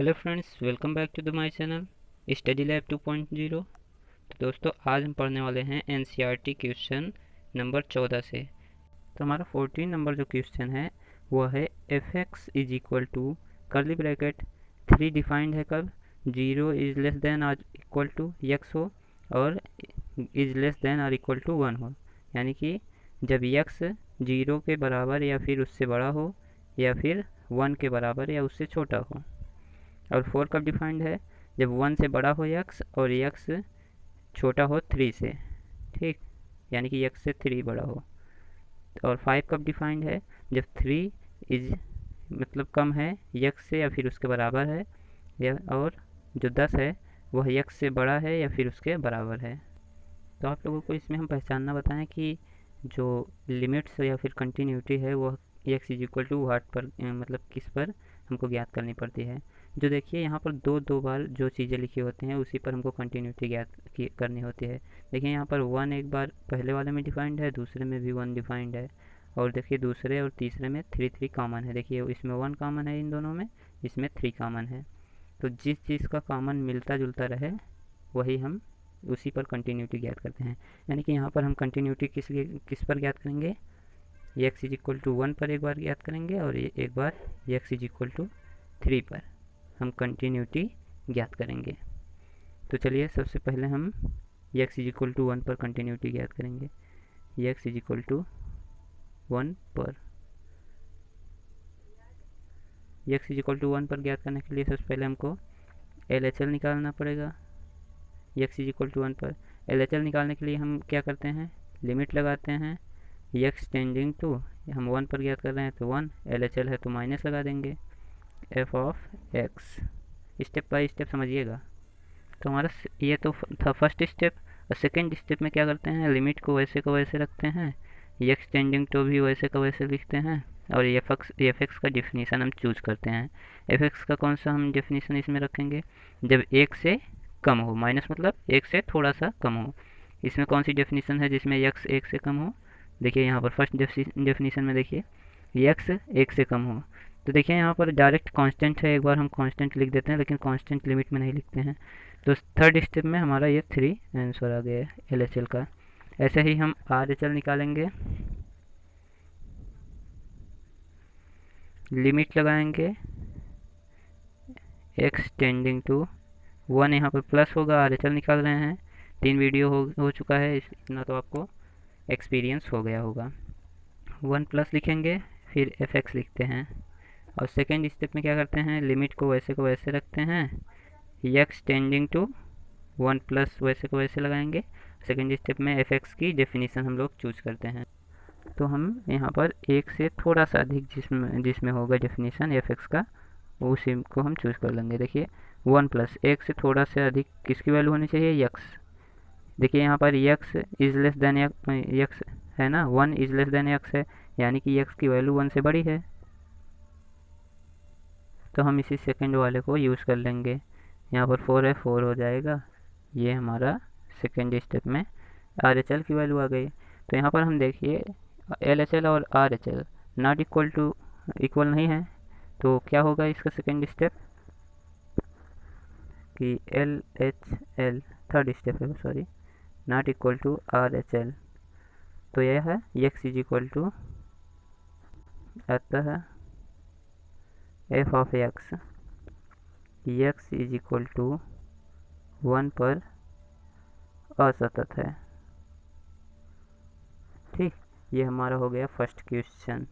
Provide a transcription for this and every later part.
Hello friends, welcome back to the my channel study lab 2.0। तो दोस्तों, आज हम पढ़ने वाले हैं एनसीईआरटी क्वेश्चन नंबर 14 से। तो हमारा 14 नंबर जो क्वेश्चन है वो है f x is equal to curly bracket 3 defined है कब 0 is less than or equal to x हो और is less than or equal to 1 हो। यानी कि जब यक्स 0 के बराबर या फिर उससे बड़ा हो या फिर 1 के बराबर या उससे छोटा हो। और 4 कब डिफाइंड है? जब 1 से बड़ा हो यक्स और यक्स छोटा हो 3 से। ठीक, यानी कि यक्स से 3 बड़ा हो। और 5 कब डिफाइंड है? जब 3 इज मतलब कम है यक्स से या फिर उसके बराबर है, या और जो 10 है वह यक्स से बड़ा है या फिर उसके बराबर है। तो आप लोगों को इसमें हम पहचानना बताएं कि जो लिमिट्स या फिर कंटिन्यूटी है वह एक्स इज इक्वल टू वाट पर मतलब किस पर हमको ज्ञात करनी पड़ती है। जो देखिए यहाँ पर दो बार जो चीज़ें लिखी होती हैं उसी पर हमको कंटिन्यूटी ज्ञात करनी होती है। देखिए यहाँ पर 1 एक बार पहले वाले में डिफाइंड है, दूसरे में भी 1 डिफाइंड है, और देखिए दूसरे और तीसरे में 3 कॉमन है। देखिए इसमें 1 कॉमन है, इन दोनों में इसमें 3 कॉमन है। तो जिस चीज़ का कॉमन मिलता जुलता रहे वही हम उसी पर कंटिन्यूटी ज्ञात करते हैं। यानी कि यहाँ पर हम कंटिन्यूटी किस पर ज्ञात करेंगे? एक्स इज इक्वल टू 1 पर एक बार ज्ञात करेंगे और एक बार एक्स इज इक्वल टू 3 पर हम कंटिन्यूटी ज्ञात करेंगे। तो चलिए सबसे पहले हम एक्स इज इक्वल टू 1 पर कंटिन्यूटी ज्ञात करेंगे। एक्स इज इक्वल टू 1 पर एक्स इज इक्वल टू 1 पर ज्ञात करने के लिए सबसे पहले हमको एल एच एल निकालना पड़ेगा। एक्स इज इक्वल टू 1 पर एल एच एल निकालने के लिए हम क्या करते हैं? लिमिट लगाते हैं। एक्स टेंडिंग टू, हम 1 पर ज्ञात कर रहे हैं तो 1, एल एच एल है तो माइनस लगा देंगे F of x. Step by step समझिएगा। तो हमारा ये तो था फर्स्ट स्टेप। और सेकेंड स्टेप में क्या करते हैं? लिमिट को वैसे को वैसे रखते हैं, एक्स टेंडिंग टू भी वैसे का वैसे लिखते हैं, और एफ एक्स का डिफिनीसन हम चूज करते हैं। एफ एक्स का कौन सा हम डिफिनीसन इसमें रखेंगे? जब 1 से कम हो, माइनस मतलब 1 से थोड़ा सा कम हो। इसमें कौन सी डेफिनीसन है जिसमें एक्स 1 से कम हो? देखिए यहाँ पर फर्स्ट डेफिनीसन में देखिए एक्स 1 से कम हो। तो देखिए यहाँ पर डायरेक्ट कांस्टेंट है, एक बार हम कांस्टेंट लिख देते हैं, लेकिन कांस्टेंट लिमिट में नहीं लिखते हैं। तो थर्ड स्टेप में हमारा ये 3 आंसर आ गया एल एच एल का। ऐसे ही हम आर एच एल निकालेंगे। लिमिट लगाएंगे एक्स टेंडिंग टू 1, यहाँ पर प्लस होगा, आर एच एल निकाल रहे हैं। 3 वीडियो हो चुका है, इतना तो आपको एक्सपीरियंस हो गया होगा। 1 प्लस लिखेंगे, फिर एफ एक्स लिखते हैं। और सेकेंड स्टेप में क्या करते हैं? लिमिट को वैसे रखते हैं, एक्स टेंडिंग टू 1 प्लस वैसे को वैसे लगाएंगे। सेकेंड स्टेप में एफ एक्स की डेफिनीसन हम लोग चूज करते हैं। तो हम यहाँ पर 1 से थोड़ा सा अधिक जिसमें होगा डेफिनीसन एफ एक्स का, उसी को हम चूज कर लेंगे। देखिए 1 प्लस 1 से थोड़ा से अधिक किसकी वैल्यू होनी चाहिए? यक्स। देखिए यहाँ पर x is less then x है ना, 1 इज लेस देन यक्स है, यानी कि यक्स की वैल्यू 1 से बड़ी है। तो हम इसी सेकंड वाले को यूज़ कर लेंगे। यहाँ पर 4 है, 4 हो जाएगा। ये हमारा सेकंड स्टेप में आर एच एल की वैल्यू आ गई। तो यहाँ पर हम देखिए एल एच एल और R H L not equal नहीं है। तो क्या होगा इसका सेकंड स्टेप कि L H L, third step है sorry, not equal to R H L. तो यह है एक्स इज इक्वल टू अतः F of X is equal to 1 पर असतत है। ठीक, ये हमारा हो गया फर्स्ट क्वेश्चन।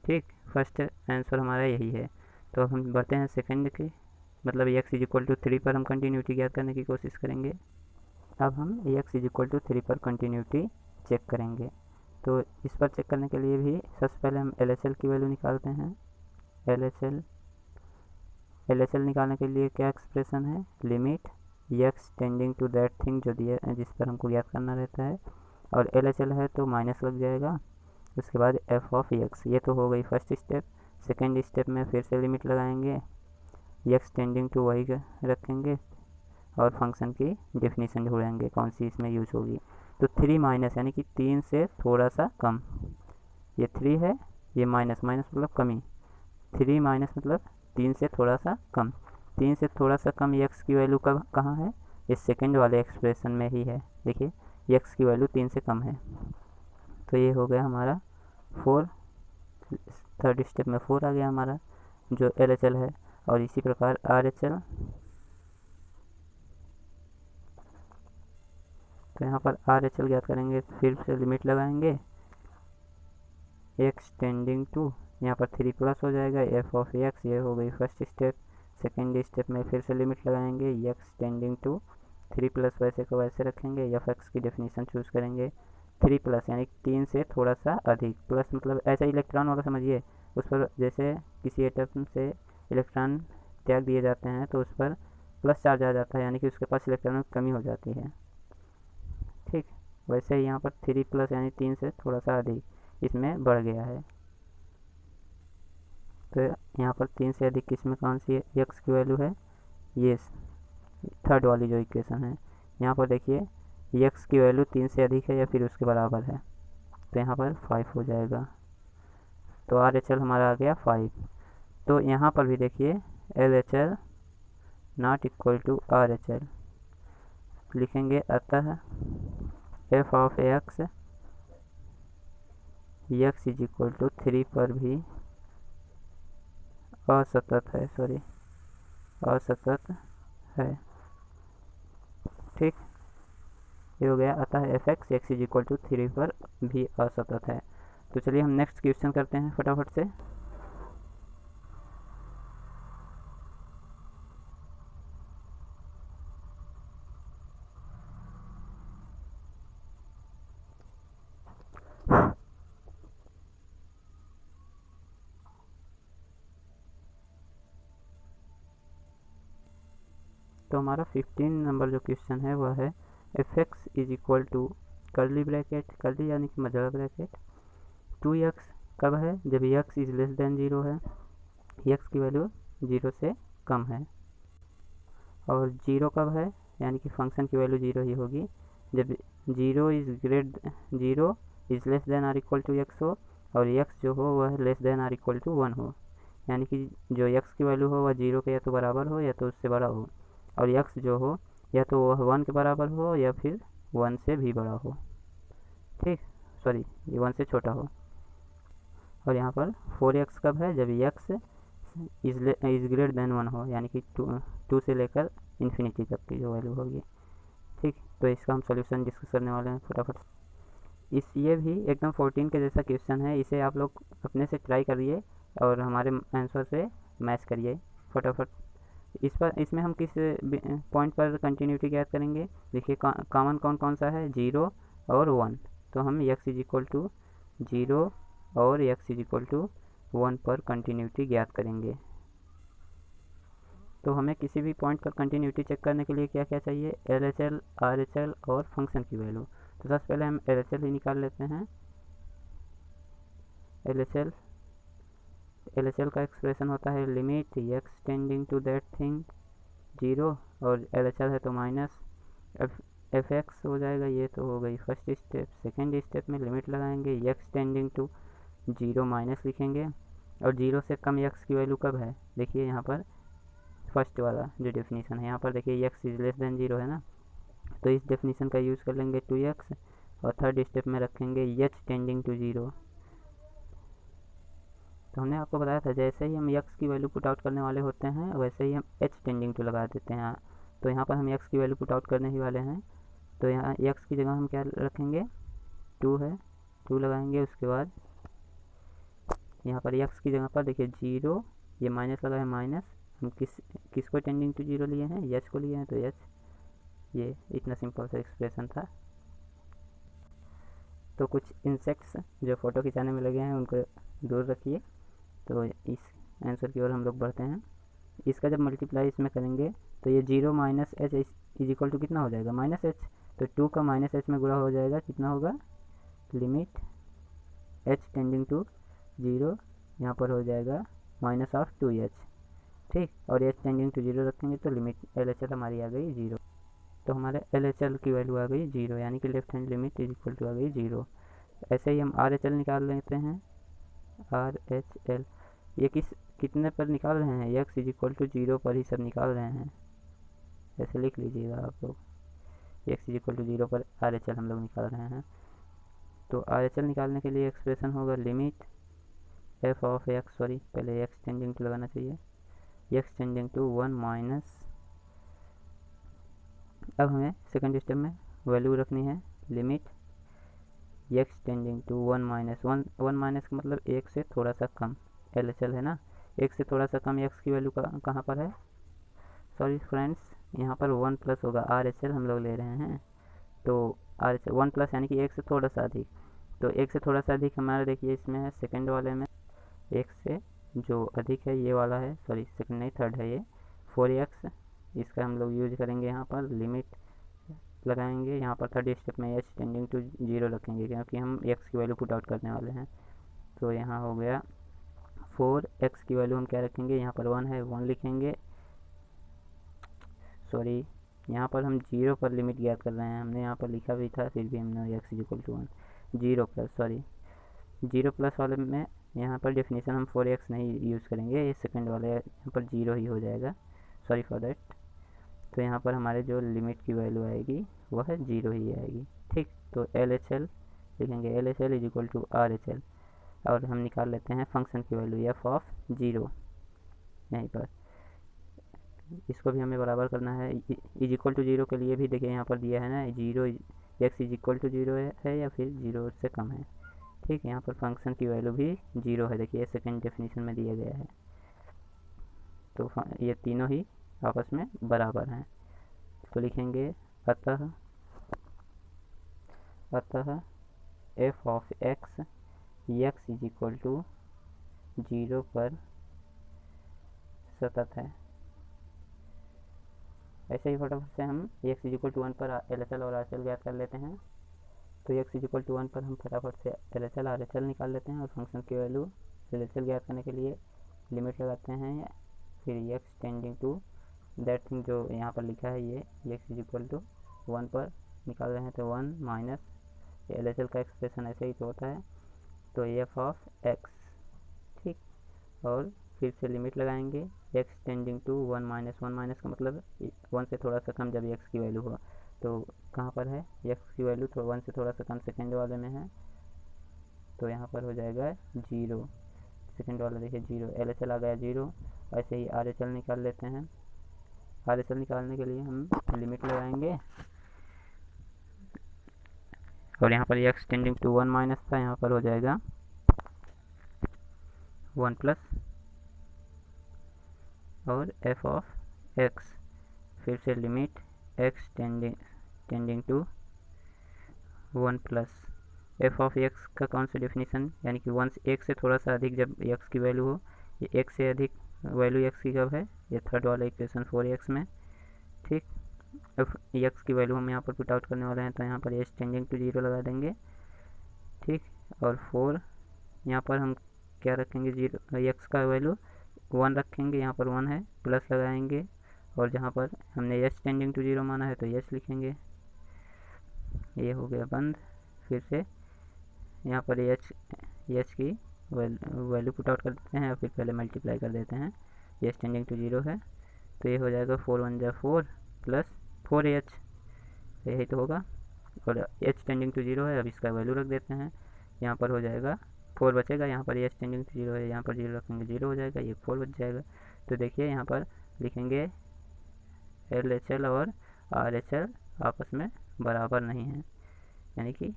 ठीक, फर्स्ट आंसर हमारा यही है। तो अब हम बढ़ते हैं सेकंड के, मतलब एक्स इज इक्वल टू 3 पर हम कंटिन्यूटी ज्ञात करने की कोशिश करेंगे। अब हम एक्स इज इक्वल टू 3 पर कंटिन्यूटी चेक करेंगे। तो इस पर चेक करने के लिए भी सबसे पहले हम एल एच एल की वैल्यू निकालते हैं। एल एच एल निकालने के लिए क्या एक्सप्रेशन है? Limit x tending to that thing जो दिया जिस पर हमको ज्ञात करना रहता है, और एल एच एल है तो माइनस लग जाएगा। उसके बाद एफ ऑफ एक्स, ये तो हो गई फर्स्ट स्टेप। सेकेंड स्टेप में फिर से लिमिट लगाएंगे, एक्स टेंडिंग टू वही रखेंगे और फंक्शन की डेफिनेशन ढूंढेंगे कौन सी इसमें यूज होगी। तो 3 माइनस यानी कि 3 से थोड़ा सा कम, ये 3 है, ये माइनस मतलब कमी, 3 माइनस मतलब 3 से थोड़ा सा कम। 3 से थोड़ा सा कम x की वैल्यू कहाँ है, इस सेकेंड वाले एक्सप्रेशन में ही है। देखिए x की वैल्यू 3 से कम है, तो ये हो गया हमारा 4, थर्ड स्टेप में 4 आ गया हमारा जो LHL है। और इसी प्रकार RHL, तो यहाँ पर RHL ज्ञात करेंगे, फिर से लिमिट लगाएंगे x टेंडिंग टू, यहाँ पर 3 प्लस हो जाएगा f ऑफ x, ये हो गई फर्स्ट स्टेप। सेकेंड स्टेप में फिर से लिमिट लगाएंगे x टेंडिंग टू 3 प्लस, वैसे को वैसे रखेंगे, एफ एक्स की डेफिनेशन चूज़ करेंगे 3 प्लस यानी 3 से थोड़ा सा अधिक, प्लस मतलब ऐसा इलेक्ट्रॉन वाला समझिए, उस पर जैसे किसी एटम से इलेक्ट्रॉन त्याग दिए जाते हैं तो उस पर प्लस चार्ज आ जाता है, यानी कि उसके पास इलेक्ट्रॉनों की कमी हो जाती है। ठीक, वैसे ही यहाँ पर 3 प्लस यानी 3 से थोड़ा सा अधिक, इसमें बढ़ गया है। तो यहाँ पर 3 से अधिक किसमें कौन सी x की वैल्यू है, ये थर्ड वाली जो इक्वेशन है। यहाँ पर देखिए x की वैल्यू 3 से अधिक है या फिर उसके बराबर है, तो यहाँ पर 5 हो जाएगा। तो RHL हमारा आ गया 5। तो यहाँ पर भी देखिए LHL not equal to RHL लिखेंगे, अतः f of x is equal to 3 पर भी असतत है, असतत है। ठीक, ये हो गया, अतः f x is equal to 3 पर भी असतत है। तो चलिए हम नेक्स्ट क्वेश्चन करते हैं फटाफट से। तो हमारा 15 नंबर जो क्वेश्चन है वह है f x is equal to curly bracket, curly यानी कि मझला ब्रैकेट 2x कब है, जब x इज लेस देन 0 है, x की वैल्यू 0 से कम है। और 0 कब है, यानी कि फंक्शन की वैल्यू 0 ही होगी जब 0 is less than or equal to x हो और x जो हो वह less than or equal to 1 हो, यानी कि जो x की वैल्यू हो वह 0 के या तो बराबर हो या तो उससे बड़ा हो, और x जो हो या तो वह 1 के बराबर हो या फिर 1 से भी बड़ा हो। ठीक, सॉरी, ये 1 से छोटा हो। और यहाँ पर 4x कब है, जब x इज ग्रेटर देन 1 हो, यानी कि 2 से लेकर इन्फिनिटी तक की जो वैल्यू होगी। ठीक, तो इसका हम सॉल्यूशन डिस्कस करने वाले हैं फटाफट। ये भी एकदम 14 के जैसा क्वेश्चन है, इसे आप लोग अपने से ट्राई करिए और हमारे आंसर से मैच करिए फटाफट। इसमें हम किस पॉइंट पर कंटिन्यूटी ज्ञात करेंगे, देखिए कॉमन कौन सा है, 0 और 1, तो हम x इज इक्वल टू 0 और x इज इक्वल टू 1 पर कंटिन्यूटी ज्ञात करेंगे। तो हमें किसी भी पॉइंट पर कंटिन्यूटी चेक करने के लिए क्या क्या चाहिए, LHL, RHL और फंक्शन की वैल्यू। तो सबसे पहले हम LHL ही निकाल लेते हैं। LHL का एक्सप्रेशन होता है limit x tending to that thing 0, और LHL है तो माइनस एफ एक्स हो जाएगा। ये तो हो गई फर्स्ट स्टेप। सेकेंड स्टेप में लिमिट लगाएंगे, x टेंडिंग टू 0 माइनस लिखेंगे, और 0 से कम x की वैल्यू कब है, देखिए यहाँ पर फर्स्ट वाला जो डेफिनेशन है, यहाँ पर देखिए x इज लेस देन 0 है ना, तो इस डेफिनेशन का यूज़ कर लेंगे 2x, और थर्ड स्टेप में रखेंगे h टेंडिंग टू 0। तो हमने आपको बताया था जैसे ही हम x की वैल्यू पुट आउट करने वाले होते हैं वैसे ही हम h टेंडिंग टू लगा देते हैं। तो यहाँ पर हम x की वैल्यू पुट आउट करने ही वाले हैं, तो यहाँ x की जगह हम क्या रखेंगे, 2 है, 2 लगाएंगे। उसके बाद यहाँ पर x की जगह पर देखिए 0, ये माइनस लगा है, माइनस हम किसको टेंडिंग टू 0 लिए हैं, h को लिए हैं, तो h, ये इतना सिंपल सा एक्सप्रेशन था। तो कुछ इंसेक्ट्स जो फ़ोटो खिंचाने में लगे हैं उनको दूर रखिए। तो इस आंसर की ओर हम लोग बढ़ते हैं। इसका जब मल्टीप्लाई इसमें करेंगे तो ये 0 minus h is equal to कितना हो जाएगा, माइनस एच, तो 2 का माइनस एच में गुणा हो जाएगा, कितना होगा, लिमिट h टेंडिंग टू 0, यहाँ पर हो जाएगा माइनस ऑफ 2h। ठीक, और h टेंडिंग टू 0 रखेंगे तो लिमिट LHL हमारी आ गई 0। तो हमारे LHL की वैल्यू आ गई 0, यानी कि left hand limit is equal to आ गई 0। ऐसे ही हम RHL निकाल लेते हैं। RHL ये किस कितने पर निकाल रहे हैं, x इज इक्वल टू 0 पर ही सब निकाल रहे हैं, ऐसे लिख लीजिएगा आप लोग। x इज इक्वल टू 0 पर RHL हम लोग निकाल रहे हैं। तो RHL निकालने के लिए एक्सप्रेशन होगा limit f of x, sorry पहले x टेंडिंग टू लगाना चाहिए, x टेंडिंग टू 1 माइनस, अब हमें सेकंड स्टेप में वैल्यू रखनी है limit x tending to 1 minus, 1 minus का मतलब 1 से थोड़ा सा कम, LHL है ना, 1 से थोड़ा सा कम x की वैल्यू कहाँ पर है, सॉरी फ्रेंड्स यहाँ पर 1 प्लस होगा, RHL हम लोग ले रहे हैं, तो RHL 1 प्लस यानी कि 1 से थोड़ा सा अधिक, तो 1 से थोड़ा सा अधिक हमारा देखिए इसमें है सेकंड वाले में, 1 से जो अधिक है ये वाला है, सॉरी सेकंड नहीं थर्ड है ये 4x, इसका हम लोग यूज करेंगे, यहाँ पर लिमिट लगाएंगे, यहाँ पर थर्ड स्टेप में h टेंडिंग टू 0 रखेंगे क्योंकि हम x की वैल्यू पुट आउट करने वाले हैं। तो यहाँ हो गया 4x की वैल्यू हम क्या रखेंगे, यहाँ पर 1 है 1 लिखेंगे, सॉरी यहाँ पर हम 0 पर लिमिट ज्ञात कर रहे हैं, हमने यहाँ पर लिखा भी था फिर भी हमने x equal to 1 0 plus, sorry 0 plus वाले में यहाँ पर डेफिनेशन हम 4x नहीं यूज़ करेंगे, ये सेकंड वाले यहाँ पर 0 ही हो जाएगा, सॉरी फॉर दैट। तो यहाँ पर हमारे जो लिमिट की वैल्यू आएगी वह 0 ही आएगी, ठीक। तो LHL लिखेंगे, LHL is equal to RHL, और हम निकाल लेते हैं फंक्शन की वैल्यू f ऑफ 0, यहीं पर इसको भी हमें बराबर करना है, इज इक्वल टू 0 के लिए भी देखिए यहाँ पर दिया है ना 0, x इज इक्वल टू 0 है या फिर 0 से कम है, ठीक। यहाँ पर फंक्शन की वैल्यू भी 0 है, देखिए सेकंड डेफिनेशन में दिया गया है, तो ये तीनों ही आपस में बराबर हैं, तो लिखेंगे अतः f of x is equal to 0 पर सतत है। ऐसे ही फटाफट से हम x इज इक्वल टू 1 पर LHL और RHL ज्ञात कर लेते हैं, तो x इज इक्वल टू 1 पर हम फटाफट से LHL RHL निकाल लेते हैं, और फंक्शन की वैल्यू LHL ज्ञात करने के लिए लिमिट लगाते हैं, फिर x tending to that thing जो यहाँ पर लिखा है ये x इज इक्वल टू 1 पर निकाल रहे हैं, तो 1 माइनस LHL का एक्सप्रेशन ऐसे ही तो होता है, तो f ऑफ x, ठीक। और फिर से लिमिट लगाएंगे x tending to 1 minus, 1 minus का मतलब 1 से थोड़ा सा कम जब x की वैल्यू हो, तो कहाँ पर है x की वैल्यू, तो 1 से थोड़ा सा कम सेकेंड वाले में है, तो यहाँ पर हो जाएगा 0, सेकेंड वाला देखिए 0, LHL आ गया 0। ऐसे ही RHL निकाल लेते हैं, RHL निकालने के लिए हम लिमिट लगाएंगे, और यहाँ पर x टेंडिंग टू 1 माइनस था, यहाँ पर हो जाएगा 1 प्लस, और f ऑफ x, फिर से limit x tending to 1 plus f of x का कौन सा डेफिनेशन, यानी कि 1 से थोड़ा सा अधिक जब x की वैल्यू हो, ये 1 से अधिक वैल्यू x की कब है, ये थर्ड वाला इक्वेशन 4x में, ठीक। अब x की वैल्यू हम यहाँ पर पुट आउट करने वाले हैं, तो यहाँ पर h टेंडिंग टू 0 लगा देंगे, ठीक। और 4 यहाँ पर हम क्या रखेंगे, 0 x का वैल्यू 1 रखेंगे, यहाँ पर 1 है, प्लस लगाएंगे, और जहाँ पर हमने h टेंडिंग टू 0 माना है तो h लिखेंगे, ये हो गया बंद। फिर से यहाँ पर h की वैल्यू पुट आउट कर देते हैं, और फिर पहले मल्टीप्लाई कर देते हैं, h टेंडिंग टू 0 है, तो ये हो जाएगा 4 1 जा 4 प्लस 4h, यही तो होगा, और h टेंडिंग टू 0 है, अब इसका वैल्यू रख देते हैं, यहाँ पर हो जाएगा 4 बचेगा, यहाँ पर h टेंडिंग टू 0 है, यहाँ पर 0 रखेंगे 0 हो जाएगा, ये 4 बच जाएगा। तो देखिए यहाँ पर लिखेंगे LHL और RHL आपस में बराबर नहीं है, यानी कि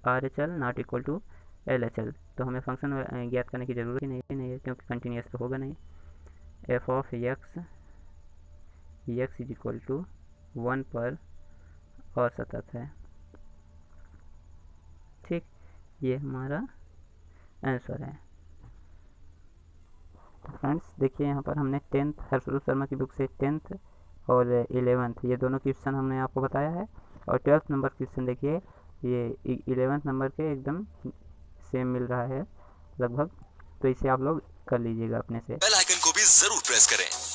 RHL not equal to LHL, तो हमें फंक्शन ज्ञात करने की ज़रूरत ही नहीं है क्योंकि कंटिन्यूस तो होगा नहीं। f of x is equal to 1 पर असतत है, ठीक। ये हमारा आंसर है। तो फ्रेंड्स देखिए यहाँ पर हमने 10th हर्षरूप शर्मा की बुक से 10th और 11th ये दोनों क्वेश्चन हमने आपको बताया है, और 12th नंबर क्वेश्चन देखिए ये 11th नंबर के एकदम सेम मिल रहा है लगभग, तो इसे आप लोग कर लीजिएगा अपने से। बेल आइकन को भी जरूर प्रेस करें